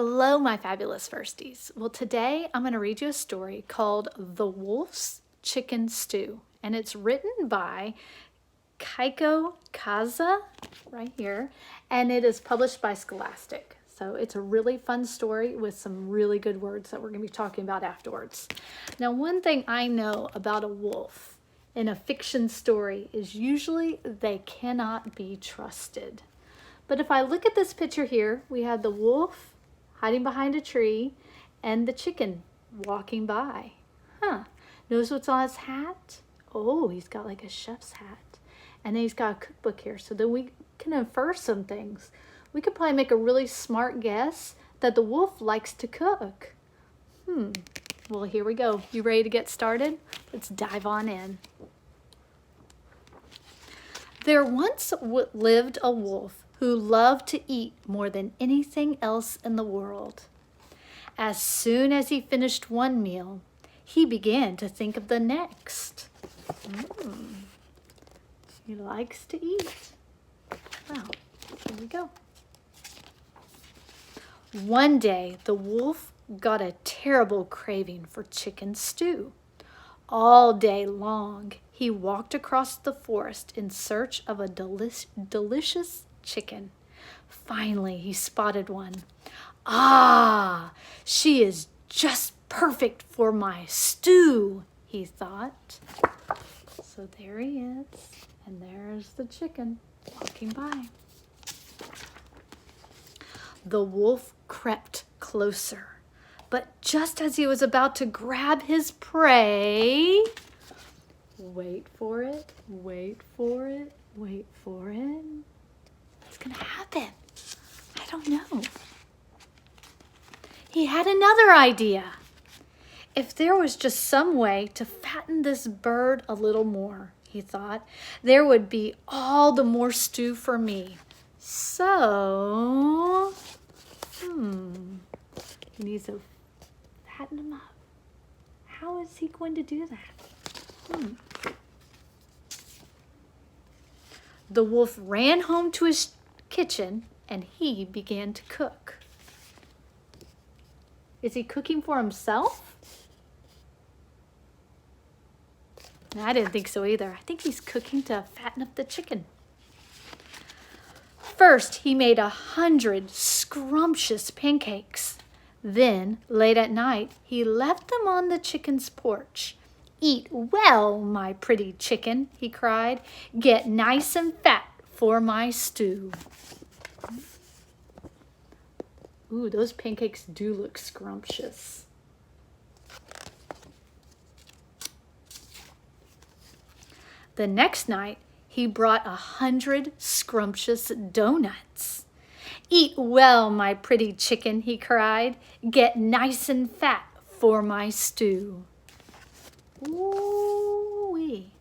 Hello, my fabulous firsties. Well, today I'm going to read you a story called The Wolf's Chicken Stew, and it's written by Kaiko Kaza, right here, and it is published by Scholastic. So it's a really fun story with some really good words that we're going to be talking about afterwards. Now, one thing I know about a wolf in a fiction story is usually they cannot be trusted. But if I look at this picture here, we have the wolf hiding behind a tree and the chicken walking by. Notice what's on his hat? Oh, he's got like a chef's hat. And then he's got a cookbook here. So then we can infer some things. We could probably make a really smart guess that the wolf likes to cook. Well, here we go. You ready to get started? Let's dive on in. There once lived a wolf who loved to eat more than anything else in the world. As soon as he finished one meal, he began to think of the next. He likes to eat. Well, here we go. One day, the wolf got a terrible craving for chicken stew. All day long, he walked across the forest in search of a delicious chicken. Finally, he spotted one. Ah, she is just perfect for my stew, he thought. So there he is, and there's the chicken walking by. The wolf crept closer, but just as he was about to grab his prey, wait for it, wait for it, wait for it. What's gonna happen? I don't know. He had another idea. If there was just some way to fatten this bird a little more, he thought, there would be all the more stew for me. So, he needs to fatten him up. How is he going to do that? The wolf ran home to his kitchen and he began to cook. Is he cooking for himself? No, I didn't think so either. I think he's cooking to fatten up the chicken. First, he made 100 scrumptious pancakes. Then, late at night, he left them on the chicken's porch. Eat well, my pretty chicken, he cried. Get nice and fat for my stew. Ooh, those pancakes do look scrumptious. The next night, he brought 100 scrumptious donuts. Eat well, my pretty chicken, he cried. Get nice and fat for my stew. Ooh-wee.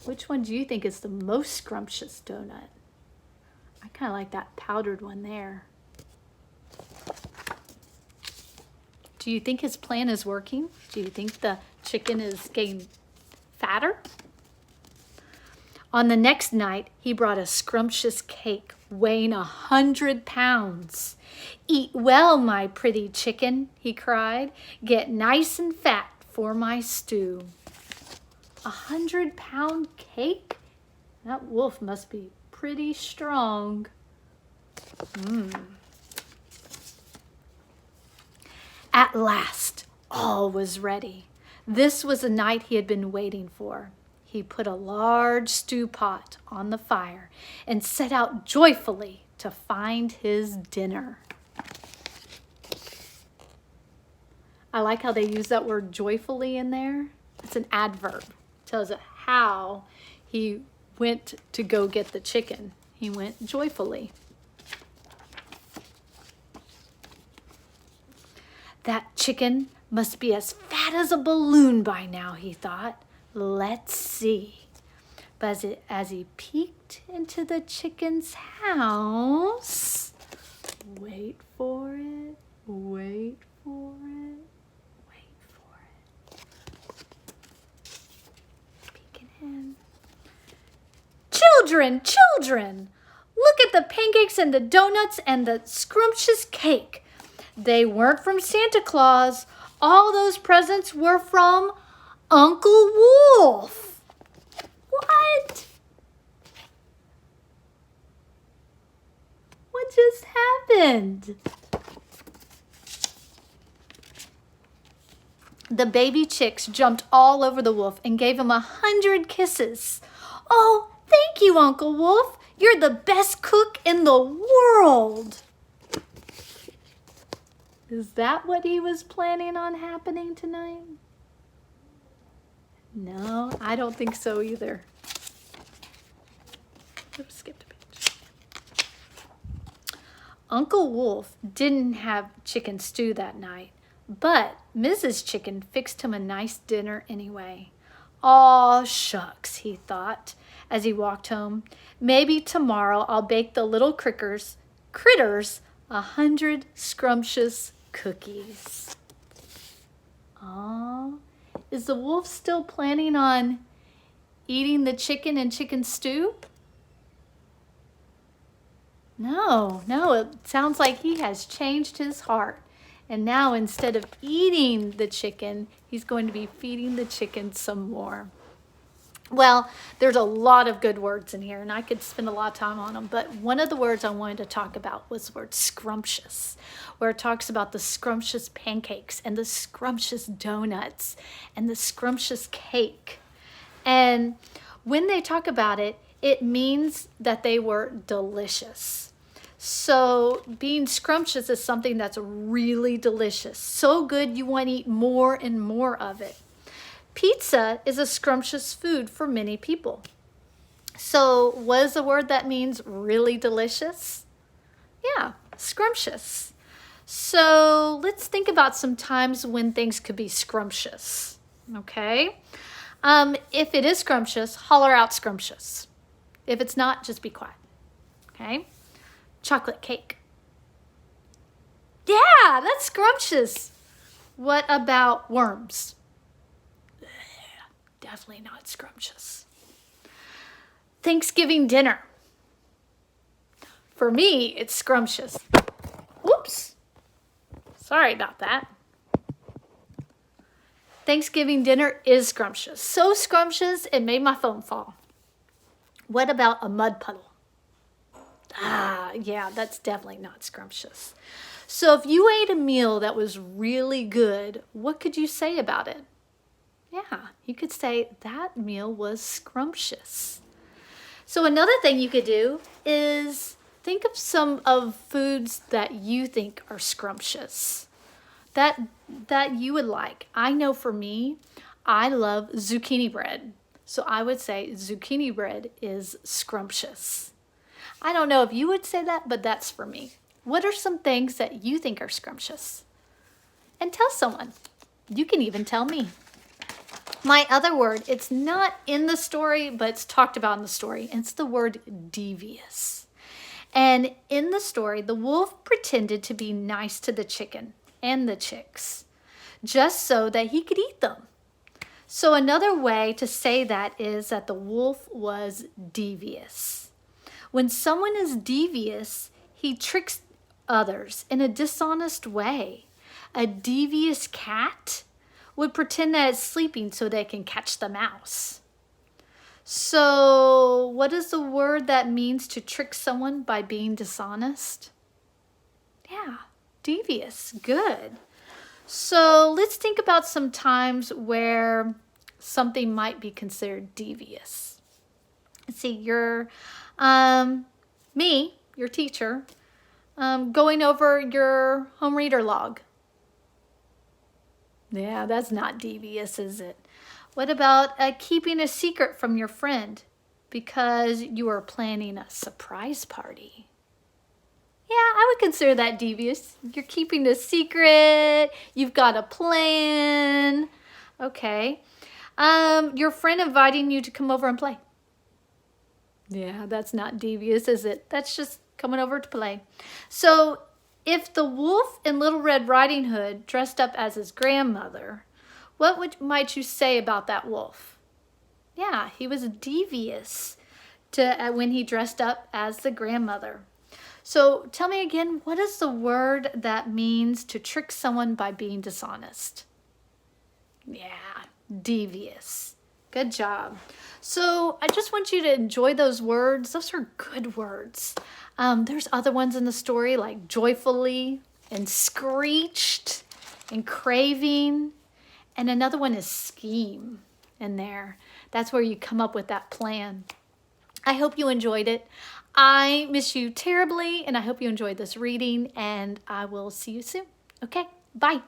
Which one do you think is the most scrumptious donut? I kind of like that powdered one there. Do you think his plan is working? Do you think the chicken is getting fatter? On the next night, he brought a scrumptious cake weighing 100 pounds. Eat well, my pretty chicken, he cried. Get nice and fat for my stew. 100-pound cake? That wolf must be pretty strong. At last, all was ready. This was the night he had been waiting for. He put a large stew pot on the fire and set out joyfully to find his dinner. I like how they use that word joyfully in there. It's an adverb. It tells it how he went to go get the chicken. He went joyfully. That chicken must be as fat as a balloon by now, he thought. Let's see. But as he peeked into the chicken's house, wait for it, wait for it, wait for it. Peeking in. Children, children, look at at the pancakes and the donuts and the scrumptious cake. They weren't from Santa Claus. All those presents were from Uncle Wolf. What? What just happened? The baby chicks jumped all over the wolf and gave him 100 kisses. Oh, thank you, Uncle Wolf. You're the best cook in the world. Is that what he was planning on happening tonight? No, I don't think so either. Oops, skipped a page. Uncle Wolf didn't have chicken stew that night, but Mrs. Chicken fixed him a nice dinner anyway. Aw, shucks, he thought as he walked home. Maybe tomorrow I'll bake the little critters 100 scrumptious cookies. Aw, is the wolf still planning on eating the chicken and chicken stew? No, it sounds like he has changed his heart. And now instead of eating the chicken, he's going to be feeding the chicken some more. Well, there's a lot of good words in here, and I could spend a lot of time on them, but one of the words I wanted to talk about was the word scrumptious, where it talks about the scrumptious pancakes and the scrumptious donuts and the scrumptious cake. And when they talk about it, it means that they were delicious. So being scrumptious is something that's really delicious. So good you want to eat more and more of it. Pizza is a scrumptious food for many people. So what is the word that means really delicious? Yeah, scrumptious. So let's think about some times when things could be scrumptious. Okay? If it is scrumptious, holler out scrumptious. If it's not, just be quiet. Okay? Chocolate cake. Yeah, that's scrumptious. What about worms? Definitely not scrumptious. Thanksgiving dinner. For me, it's scrumptious. Whoops. Sorry about that. Thanksgiving dinner is scrumptious. So scrumptious, it made my phone fall. What about a mud puddle? Yeah, that's definitely not scrumptious. So if you ate a meal that was really good, what could you say about it? Yeah, you could say that meal was scrumptious. So another thing you could do is think of some of foods that you think are scrumptious, that you would like. I know for me, I love zucchini bread. So I would say zucchini bread is scrumptious. I don't know if you would say that, but that's for me. What are some things that you think are scrumptious? And tell someone. You can even tell me. My other word, it's not in the story, but it's talked about in the story. And it's the word devious. And in the story, the wolf pretended to be nice to the chicken and the chicks, just so that he could eat them. So another way to say that is that the wolf was devious. When someone is devious, he tricks others in a dishonest way. A devious cat would pretend that it's sleeping so they can catch the mouse. So what is the word that means to trick someone by being dishonest? Yeah, devious. Good. So let's think about some times where something might be considered devious. Let's see, your teacher, going over your home reader log. Yeah, that's not devious, is it? What about keeping a secret from your friend because you are planning a surprise party? Yeah, I would consider that devious. You're keeping a secret. You've got a plan. Okay. Your friend inviting you to come over and play. Yeah, that's not devious, is it? That's just coming over to play. So if the wolf in Little Red Riding Hood dressed up as his grandmother, what might you say about that wolf? Yeah, he was devious. when he dressed up as the grandmother. So tell me again, what is the word that means to trick someone by being dishonest? Yeah, devious. Good job. So I just want you to enjoy those words. Those are good words. There's other ones in the story like joyfully and screeched and craving. And another one is scheme in there. That's where you come up with that plan. I hope you enjoyed it. I miss you terribly, and I hope you enjoyed this reading, and I will see you soon. Okay, bye.